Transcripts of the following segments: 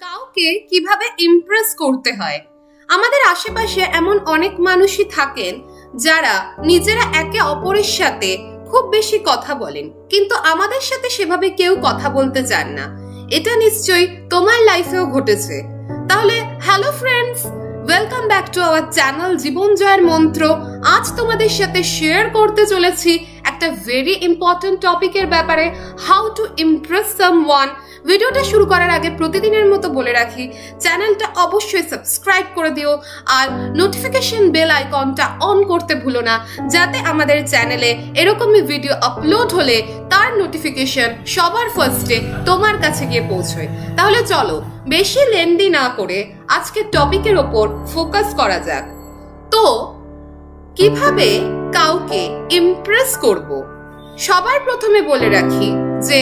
কাউকে কিভাবে ইমপ্রেস করতে হয়। আমাদের আশেপাশে এমন অনেক মানুষই থাকেন যারা নিজেরা একে অপরের সাথে খুব বেশি কথা বলেন, কিন্তু আমাদের সাথে সেভাবে কেউ কথা বলতে চান না। এটা নিশ্চয়ই তোমার লাইফেও ঘটেছে। তাহলে hello friends, welcome back to our channel জীবন জয়ের মন্ত্র। আজ তোমাদের সাথে শেয়ার করতে চলেছি একটা ভেরি ইম্পর্টেন্ট টপিকের ব্যাপারে, হাউ টু ইমপ্রেস সামওয়ান। ভিডিওটা শুরু করার আগে প্রতিদিনের মতো বলে রাখি, চ্যানেলটা অবশ্যই সাবস্ক্রাইব করে দিও আর নোটিফিকেশন বেল আইকনটা অন করতে ভুলো না, যাতে আমাদের চ্যানেলে এরকমই ভিডিও আপলোড হলে তার নোটিফিকেশন সবার ফার্স্টে তোমার কাছে গিয়ে পৌঁছয়। তাহলে চলো বেশি লেন্দি না করে আজকের টপিকের ওপর ফোকাস করা যাক। তো কিভাবে কাউকে ইমপ্রেস করব? সবার প্রথমে বলে রাখি যে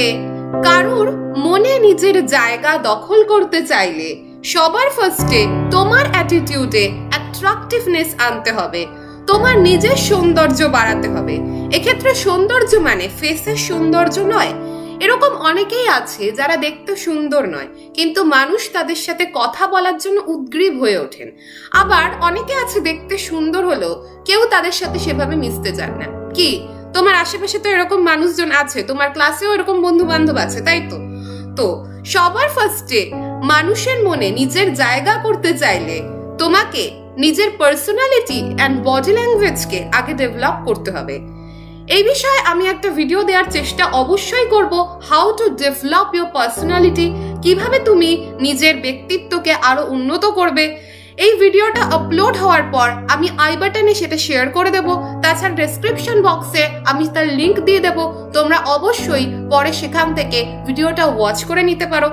কারুর মনে নিজের জায়গা দখল করতে চাইলে সবার ফার্স্টে তোমার অ্যাটিটিউডে অ্যাট্রাকটিভনেস আনতে হবে, তোমার নিজের সৌন্দর্য বাড়াতে হবে। এক্ষেত্রে সৌন্দর্য মানে ফেসের সৌন্দর্য নয়। এরকম অনেকেই আছে যারা দেখতে সুন্দর নয়, কিন্তু মানুষ তাদের সাথে কথা বলার জন্য উদ্গ্রীব হয়ে ওঠেন। আবার অনেকে আছে দেখতে সুন্দর হলেও কেউ তাদের সাথে সেভাবে মিশতে চান না। কি তোমার আশেপাশে তো এরকম মানুষজন আছে, তোমার ক্লাসেও এরকম বন্ধু বান্ধব আছে, তাই তো? তো সবার ফার্স্টে মানুষের মনে নিজের জায়গা করতে চাইলে তোমাকে নিজের পার্সোনালিটি অ্যান্ড বডি ল্যাঙ্গুয়েজকে আগে ডেভেলপ করতে হবে। এই বিষয়ে আমি একটা ভিডিও দেওয়ার চেষ্টা অবশ্যই করব, how to develop your personality, কিভাবে তুমি নিজের ব্যক্তিত্বকে আরো উন্নত করবে। এই ভিডিওটা আপলোড হওয়ার পর আমি আই বাটনে সেটা শেয়ার করে দেব, তাছাড়া ডেসক্রিপশন বক্সে আমি তার লিংক দিয়ে দেব। তোমরা অবশ্যই পরে সেখান থেকে ভিডিওটা ওয়াচ করে নিতে পারো।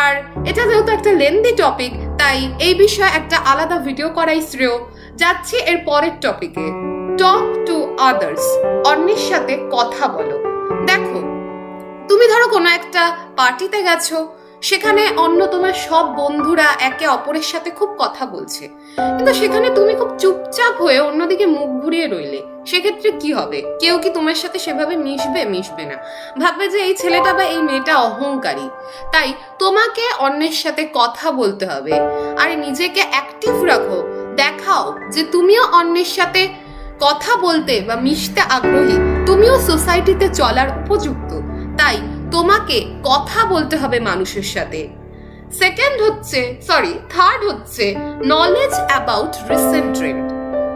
আর এটা যেহেতু একটা লেন্দি টপিক, তাই এই বিষয়ে একটা আলাদা ভিডিও করাই শ্রেয়। যাচ্ছি এর পরের টপিকে, টক টু আদার্স, অন্যের সাথে কথা বলো। দেখো, তুমি ধরো কোনো একটা পার্টিতে গেছো, সেখানে অন্য তোমার সব বন্ধুরা একে অপরের সাথে খুব কথা বলছে, কিন্তু সেখানে তুমি খুব চুপচাপ হয়ে অন্যদিকে মুখ ঘুরিয়ে রইলে, সেক্ষেত্রে কি হবে? কেউ কি তোমার সাথে সেভাবে মিশবে না, ভাববে যে এই ছেলেটা বা এই মেয়েটা অহংকারী। তাই তোমাকে অন্যের সাথে কথা বলতে হবে আর নিজেকে অ্যাক্টিভ রাখো, দেখাও যে তুমিও অন্যের সাথে কথা বলতে বা মিশতে আগ্রহী, তুমিও সোসাইটিতে চলার উপযুক্ত। তাই তোমাকে কথা বলতে হবে মানুষের সাথে। থার্ড হচ্ছে নলেজ অ্যাবাউট রিসেন্ট ট্রেন্ড।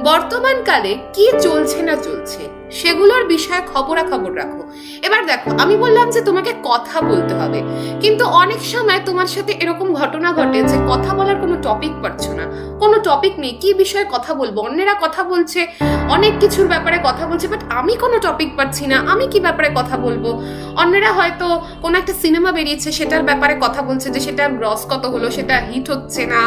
বর্তমানকালে কি চলছে না চলছে সেগুলোর বিষয়ে খবরাখবর রাখো। এবার দেখো, আমি বললাম যে তোমাকে কথা বলতে হবে, কিন্তু অনেক সময় তোমার সাথে এরকম ঘটনা ঘটে যে কথা বলার কোনো টপিক পাচ্ছ না, কোনো টপিক নেই, কি বিষয়ে কথা বলবো। অন্যেরা কথা বলছে, অনেক কিছুর ব্যাপারে কথা বলছে, বাট আমি কোনো টপিক পাচ্ছি না, আমি কি ব্যাপারে কথা বলবো। অন্যেরা হয়তো কোনো একটা সিনেমা বেরিয়েছে, সেটার ব্যাপারে কথা বলছে যে সেটা গ্রস কত হলো, সেটা হিট হচ্ছে না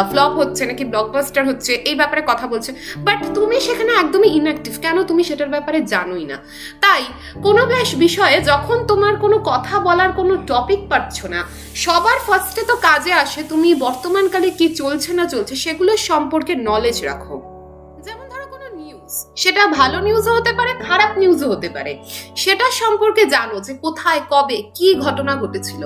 ফ্লপ হচ্ছে নাকি ব্লকবাস্টার হচ্ছে, এই ব্যাপারে কথা বলছে, বাট তুমি সেখানে একদমই ইনঅ্যাক্টিভ। কেন? তুমি সেটার ব্যাপারে জানোই না। তাই কোনো বিষয়ে যখন তোমার কোনো কথা বলার কোনো টপিক পাচ্ছ না, সবার ফার্স্টে তো কাজে আসে তুমি বর্তমানকালে কি চলছে না চলছে সেগুলোর সম্পর্কে নলেজ রাখো। যেমন ধরো কোনো নিউজ, সেটা ভালো নিউজও হতে পারে, খারাপ নিউজও হতে পারে, সেটা সম্পর্কে জানো যে কোথায় কবে কি ঘটনা ঘটেছিল।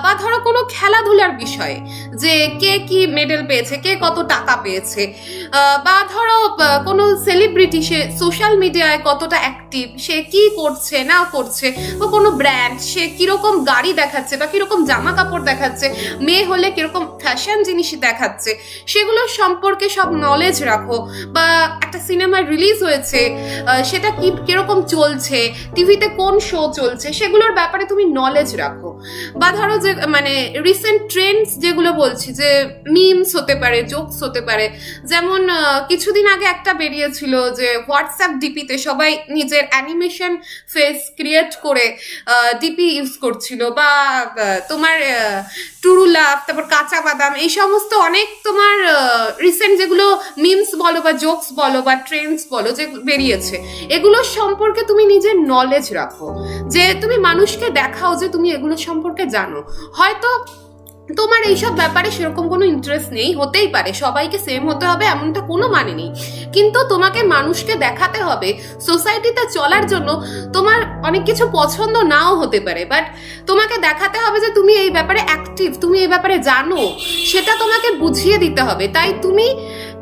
বা ধরো কোনো খেলাধুলার বিষয়ে, যে কে কি মেডেল পেয়েছে, কে কত টাকা পেয়েছে, বা ধরো কোনো সেলিব্রিটি সে সোশ্যাল মিডিয়ায় কতটা অ্যাক্টিভ, সে কি করছে না করছে, বা কোনো ব্র্যান্ড সে কিরকম গাড়ি দেখাচ্ছে বা কিরকম জামা কাপড় দেখাচ্ছে, মেয়ে হলে কিরকম ফ্যাশন জিনিস দেখাচ্ছে, সেগুলো সম্পর্কে সব নলেজ রাখো। বা একটা সিনেমা রিলিজ হয়েছে, সেটা কিরকম চলছে, টিভিতে কোন শো চলছে, সেগুলোর ব্যাপারে তুমি নলেজ রাখো। বা ধরো যে মানে রিসেন্ট ট্রেন্ডস যেগুলো বলছি, যে মিমস হতে পারে, জোকস হতে পারে। যেমন কিছুদিন আগে একটা বেরিয়েছিল যে হোয়াটসঅ্যাপ ডিপিতে সবাই নিজের অ্যানিমেশন ফেস ক্রিয়েট করে ডিপি ইউজ করছিল, বা তোমার টুরুলাপ, তারপর কাঁচা বাদাম, এই সমস্ত অনেক তোমার রিসেন্ট যেগুলো মিমস বলো বা জোকস বলো বা ট্রেন্ডস বলো যে বেরিয়েছে, এগুলোর সম্পর্কে তুমি নিজের নলেজ রাখো, যে তুমি মানুষকে দেখাও যে তুমি এগুলো সম্পর্কে জানো। হয়তো তোমার এইসব ব্যাপারে সেরকম কোনো ইন্টারেস্ট নেই, হতেই পারে, সবাইকে সেম হতে হবে এমনটা কোনো মানে নেই, কিন্তু তোমাকে মানুষকে দেখাতে হবে সোসাইটিতে চলার জন্য তোমার অনেক কিছু পছন্দ নাও হতে পারে, বাট তোমাকে দেখাতে হবে যে তুমি এই ব্যাপারে অ্যাক্টিভ, তুমি এই ব্যাপারে জানো, সেটা তোমাকে বুঝিয়ে দিতে হবে। তাই তুমি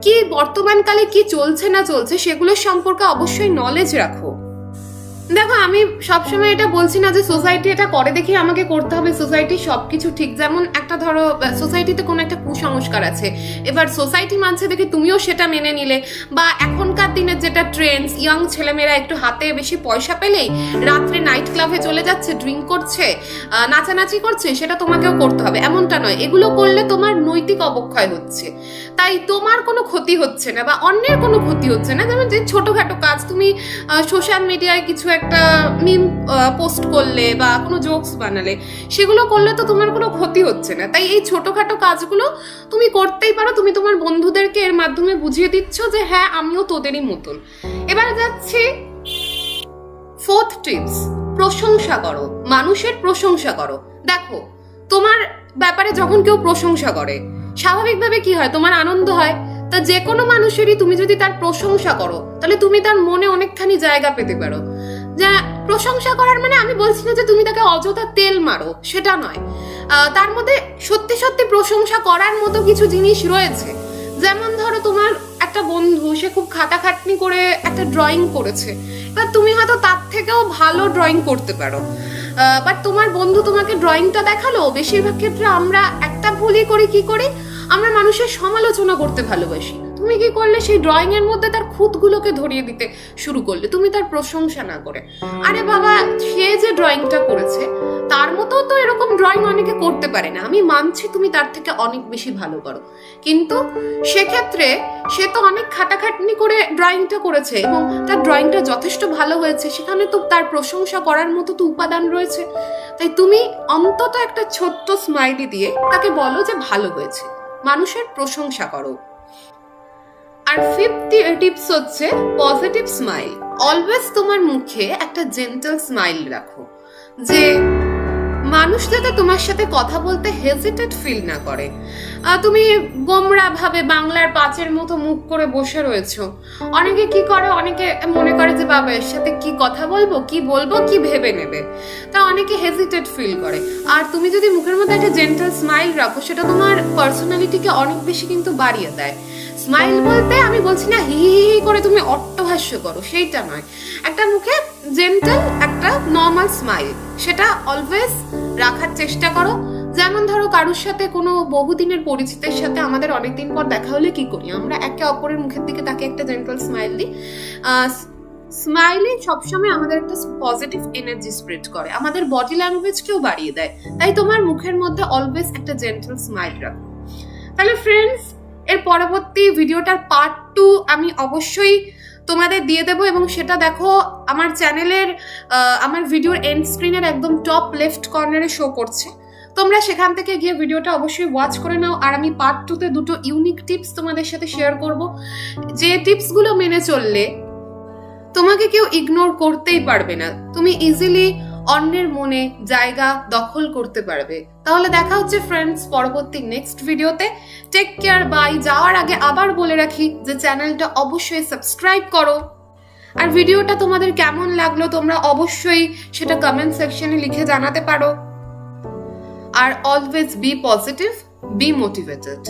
কি বর্তমানকালে কি চলছে না চলছে সেগুলোর সম্পর্কে অবশ্যই নলেজ রাখো। দেখো, আমি সবসময় এটা বলছি না যে সোসাইটি এটা করে দেখি আমাকে করতে হবে, সোসাইটি সবকিছু ঠিক। যেমন একটা ধরো সোসাইটিতে কোনো একটা কুসংস্কার আছে, এবার সোসাইটি মানছে দেখে তুমিও সেটা মেনে নিলে, বা এখনকার দিনের যেটা ট্রেন্ডস, ইয়াং ছেলেমেয়েরা একটু হাতে বেশি পয়সা পেলেই রাত্রে নাইট ক্লাবে চলে যাচ্ছে, ড্রিঙ্ক করছে, নাচানাচি করছে, সেটা তোমাকেও করতে হবে এমনটা নয়। এগুলো করলে তোমার নৈতিক অবক্ষয় হচ্ছে, তাই তোমার কোনো ক্ষতি হচ্ছে না বা অন্যের কোনো ক্ষতি হচ্ছে না। যেমন যে ছোটখাটো কাজ, তুমি সোশ্যাল মিডিয়ায় কিছু একটা মিম পোস্ট করলে বা কোনো জোকস বানালে, সেগুলো করলে তো তোমার কোনো ক্ষতি হচ্ছে না। তাই এই ছোটখাটো কাজগুলো তুমি করতেই পারো। তুমি তোমার বন্ধুদেরকে এর মাধ্যমে বুঝিয়ে দিচ্ছ যে হ্যাঁ আমিও তোদেরই মতন। এবার যাচ্ছি ফোর্থ টিপস, প্রশংসা করো, মানুষের প্রশংসা করো। দেখো, তোমার ব্যাপারে যখন কেউ প্রশংসা করে স্বাভাবিকভাবে কি হয়, তোমার আনন্দ হয়। তা যে কোনো মানুষেরই তুমি যদি তার প্রশংসা করো তাহলে তুমি তার মনে অনেকখানি জায়গা পেতে পারো। যা প্রশংসা করার মানে আমি বলছি না যে তুমি তাকে অযথা তেল মারো, সেটা নয়। তার মধ্যে সত্যি সত্যি প্রশংসা করার মতো কিছু জিনিস রয়েছে। যেমন ধরো, তোমার একটা বন্ধু, সে খুব খাটাখাটনি করে একটা ড্রয়িং করেছে, এবার তুমি হয়তো তার থেকেও ভালো ড্রয়িং করতে পারো, বাট তোমার বন্ধু তোমাকে ড্রয়িংটা দেখালো। বেশিরভাগ ক্ষেত্রে আমরা একটা ভুলই করি, কি করি, আমরা মানুষের সমালোচনা করতে ভালোবাসি। তুমি কি করলে, সেই ড্রয়িং এর মধ্যে তার খুঁতগুলোকে ধরিয়ে দিতে শুরু করলে, তুমি তার প্রশংসা না করে। আরে বাবা, সে যে ড্রয়িংটা করেছে তার মতো তো এরকম ড্রয়িং অনেকে করতে পারে না, আমি মানছি তুমি তার থেকে অনেক বেশি ভালো করো, কিন্তু সেক্ষেত্রে সে তো অনেক খাটাখাটনি করে ড্রয়িংটা করেছে এবং তার ড্রয়িংটা যথেষ্ট ভালো হয়েছে, সেখানে তো তার প্রশংসা করার মতো তো উপাদান রয়েছে। তাই তুমি অন্তত একটা ছোট্ট স্মাইলি দিয়ে তাকে বলো যে ভালো হয়েছে, মানুষের প্রশংসা করো। আর ফিফথ টিপস হচ্ছে পজিটিভ স্মাইল। অলওয়েজ তোমার মুখে একটা জেন্টল স্মাইল রাখো, যে মানুষ যাতে তোমার সাথে কথা বলতে হেজিটেট ফিল না করে। তুমি গোমরা ভাবে বাংলার পাঁচের মতো মুখ করে বসে রয়েছো। অনেকে কি করে, অনেকে মনে করে যে বাবা এর সাথে কি কথা বলবো, কি বলবো, কি ভেবে নেবে, তা অনেকে হেজিটেট ফিল করে। আর তুমি যদি মুখের মধ্যে একটা জেন্টাল স্মাইল রাখো, সেটা তোমার পার্সোনালিটিকে অনেক বেশি কিন্তু বাড়িয়ে দেয়। স্মাইল বলতে আমি বলছি না হি হি হি করে তুমি অট্টহাস্য করো, সেইটা নয়। একটা মুখে জেন্টাল একটা নর্মাল স্মাইল, সেটা অলওয়েজ রাখার চেষ্টা করো। যেমন ধরো, কারোর সাথে কোনো বহুদিনের পরিচিতের সাথে আমাদের অনেকদিন পর দেখা হলে কি করি, আমরা একে অপরের মুখের দিকে তাকে একটা জেন্টাল স্মাইল দিই। স্মাইলিং সবসময় আমাদের একটা পজিটিভ এনার্জি স্প্রেড করে, আমাদের বডি ল্যাঙ্গুয়েজকেও বাড়িয়ে দেয়। তাই তোমার মুখের মধ্যে অলওয়েজ একটা জেন্টাল স্মাইল রাখো। তাহলে ফ্রেন্ডস, এর পরবর্তী ভিডিওটার পার্ট 2 আমি অবশ্যই তোমাদের দিয়ে দেবো, এবং সেটা দেখো আমার চ্যানেলের আমার ভিডিওর এন্ড স্ক্রিনের একদম টপ লেফট কর্নারে শো করছে। তোমরা সেখান থেকে গিয়ে ভিডিওটা অবশ্যই ওয়াচ করে নাও। আর আমি পার্ট 2-তে দুটো ইউনিক টিপস তোমাদের সাথে শেয়ার করব, যে টিপসগুলো মেনে চললে তোমাকে কেউ ইগনোর করতেই পারবে না, তুমি ইজিলি অন্যের মনে জায়গা দখল করতে পারবে। তাহলে দেখা হচ্ছে ফ্রেন্ডস পরবর্তী নেক্সট ভিডিওতে। Take care, bye. যাওয়ার আগে আবার বলে রাখি যে চ্যানেলটা অবশ্যই সাবস্ক্রাইব করো। আর ভিডিওটা তোমাদের কেমন লাগলো তোমরা অবশ্যই সেটা কমেন্ট সেকশনে লিখে জানাতে পারো। আর always be positive, be motivated.